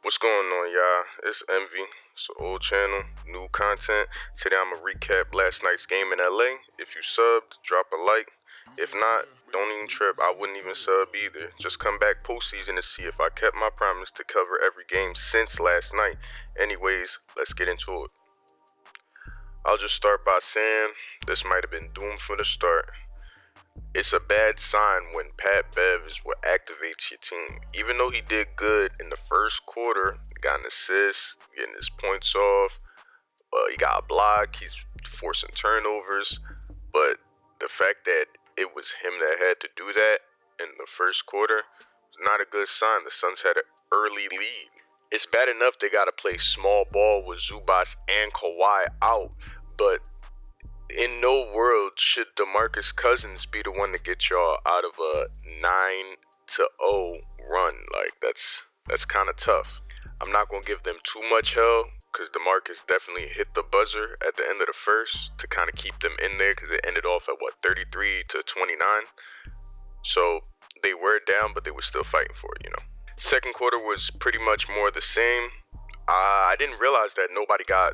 What's going on, y'all? It's Envy. It's an old channel, new content. Today I'm going to recap last night's game in LA. If you subbed, drop a like. If not, don't even trip. I wouldn't even sub either. Just come back postseason to see if I kept my promise to cover every game since last night. Anyways, let's get into it. I'll just start by saying this might have been doomed from the start. It's a bad sign when Pat Bev is what activates your team. Even though he did good in the first quarter, got an assist, getting his points off, he got a block, he's forcing turnovers, but the fact that it was him that had to do that in the first quarter was not a good sign. The Suns had an early lead. It's bad enough they got to play small ball with Zubac and Kawhi out, but in no world should DeMarcus Cousins be the one to get y'all out of a 9-0 run. Like, that's kind of tough. I'm not going to give them too much hell because DeMarcus definitely hit the buzzer at the end of the first to kind of keep them in there because it ended off at, 33-29? So they were down, but they were still fighting for it, Second quarter was pretty much more the same. I didn't realize that nobody got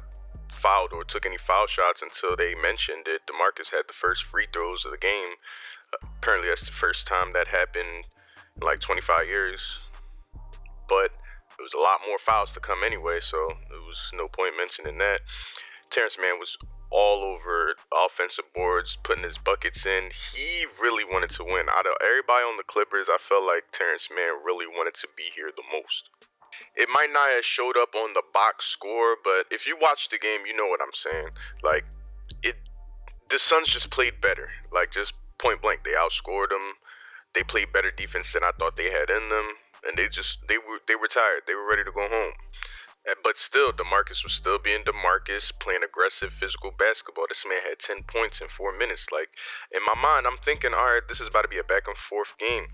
fouled or took any foul shots until they mentioned it. DeMarcus had the first free throws of the game. Apparently that's the first time that happened in like 25 years. But it was a lot more fouls to come anyway, so there was no point mentioning that. Terrence Mann was all over offensive boards, putting his buckets in. He really wanted to win. Out of everybody on the Clippers, I felt like Terrence Mann really wanted to be here the most. It might not have showed up on the box score, but if you watch the game, you know what I'm saying. Like, the Suns just played better. Like, just point blank, they outscored them. They played better defense than I thought they had in them, and they were tired. They were ready to go home. But still, DeMarcus was still being DeMarcus, playing aggressive, physical basketball. This man had 10 points in 4 minutes. Like, in my mind, I'm thinking, all right, this is about to be a back and forth game.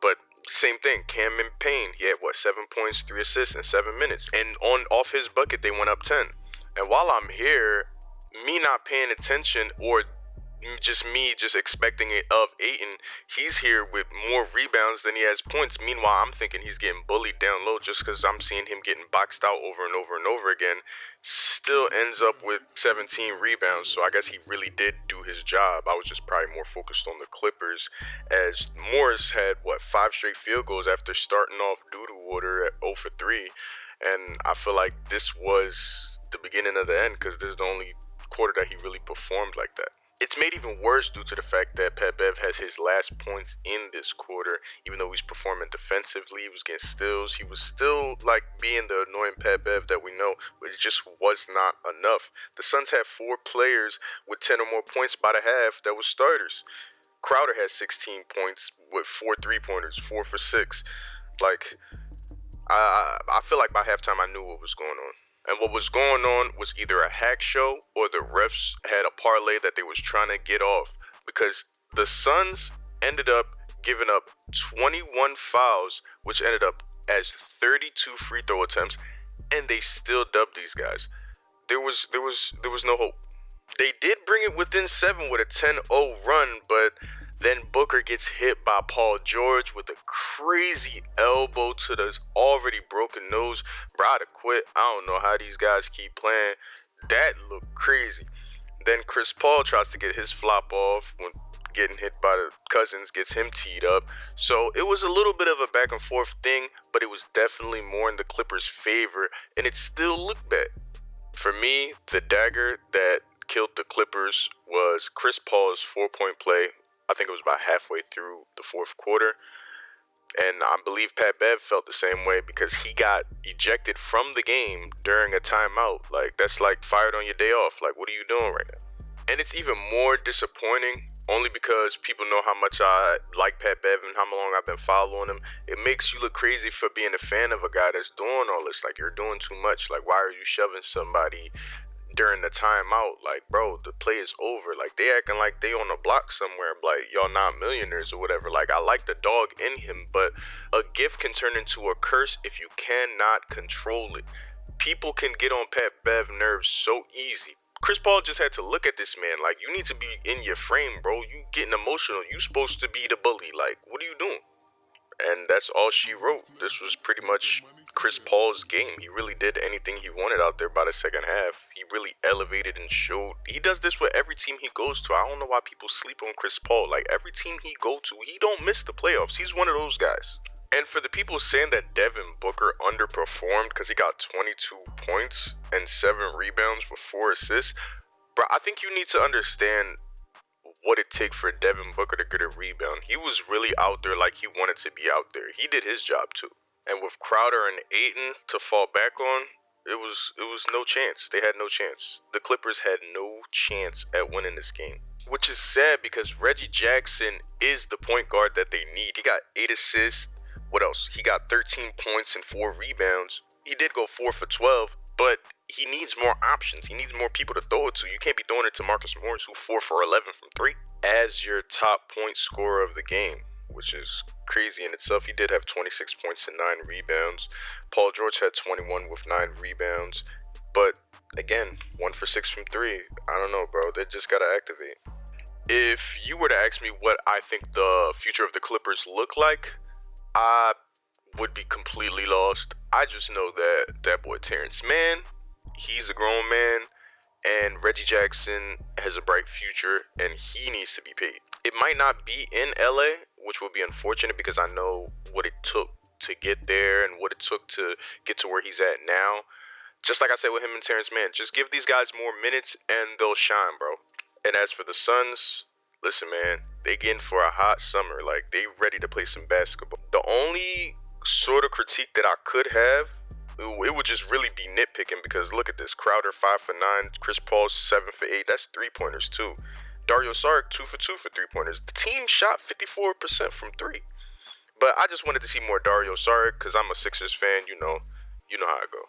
But same thing, Cam and Payne, he had 7 points, 3 assists in 7 minutes. And off his bucket, they went up 10. And while I'm here, me not paying attention or just expecting it of Ayton, he's here with more rebounds than he has points. Meanwhile, I'm thinking he's getting bullied down low just because I'm seeing him getting boxed out over and over and over again. Still ends up with 17 rebounds, so I guess he really did do his job. I was just probably more focused on the Clippers, as Morris had 5 straight field goals after starting off doo-doo water at 0 for 3, and I feel like this was the beginning of the end because this is the only quarter that he really performed like that. It's made even worse due to the fact that Pat Bev has his last points in this quarter. Even though he's performing defensively, he was getting steals, he was still being the annoying Pat Bev that we know, but it just was not enough. The Suns had 4 players with 10 or more points by the half that was starters. Crowder had 16 points with 4 3-pointers, 4 for 6. I feel like by halftime I knew what was going on. And what was going on was either a hack show or the refs had a parlay that they was trying to get off, because the Suns ended up giving up 21 fouls, which ended up as 32 free throw attempts, and they still dubbed these guys. There was no hope. They did bring it within 7 with a 10-0 run, but then Booker gets hit by Paul George with a crazy elbow to the already broken nose. Bro, I'd have quit. I don't know how these guys keep playing. That looked crazy. Then Chris Paul tries to get his flop off when getting hit by the Cousins, gets him teed up. So it was a little bit of a back and forth thing, but it was definitely more in the Clippers' favor, and it still looked bad. For me, the dagger that killed the Clippers was Chris Paul's 4-point play. I think it was about halfway through the fourth quarter. And I believe Pat Bev felt the same way because he got ejected from the game during a timeout. That's fired on your day off. What are you doing right now? And it's even more disappointing only because people know how much I like Pat Bev and how long I've been following him. It makes you look crazy for being a fan of a guy that's doing all this. You're doing too much. Why are you shoving somebody during the timeout? Bro, the play is over. They acting like they on a block somewhere, y'all not millionaires or whatever. I like the dog in him, but a gift can turn into a curse if you cannot control it. People can get on Pat Bev nerves so easy. Chris Paul just had to look at this man you need to be in your frame, bro. You getting emotional. You supposed to be the bully. What are you doing? and that's all she wrote. This was pretty much Chris Paul's game. He really did anything he wanted out there by the second half. He really elevated and showed. He does this with every team he goes to. I don't know why people sleep on Chris Paul. Like, every team he go to, he don't miss the playoffs. He's one of those guys. And for the people saying that Devin Booker underperformed because he got 22 points and 7 rebounds with 4 assists, bro, I think you need to understand what it takes for Devin Booker to get a rebound. He was really out there like he wanted to be out there. He did his job too. And with Crowder and Ayton to fall back on, it was no chance. They had no chance. The Clippers had no chance at winning this game. Which is sad because Reggie Jackson is the point guard that they need. He got 8 assists. What else? He got 13 points and 4 rebounds. He did go 4 for 12, but he needs more options. He needs more people to throw it to. You can't be throwing it to Marcus Morris, who 4 for 11 from 3, as your top point scorer of the game, which is crazy in itself. He did have 26 points and 9 rebounds. Paul George had 21 with 9 rebounds. But again, 1 for 6 from 3. I don't know, bro. They just got to activate. If you were to ask me what I think the future of the Clippers look like, I would be completely lost. I just know that boy Terrence Mann, he's a grown man, and Reggie Jackson has a bright future, and he needs to be paid. It might not be in LA, which will be unfortunate because I know what it took to get there and what it took to get to where he's at now. Just like I said with him and Terrence Mann, just give these guys more minutes and they'll shine, bro. And as for the Suns, listen, man, they getting for a hot summer. Like, they ready to play some basketball. The only sort of critique that I could have, it would just really be nitpicking because look at this. Crowder 5 for 9, Chris Paul 7 for 8. That's 3-pointers too. Dario Saric 2 for 2 for 3-pointers. The team shot 54% from 3. But I just wanted to see more Dario Saric because I'm a Sixers fan. You know how I go.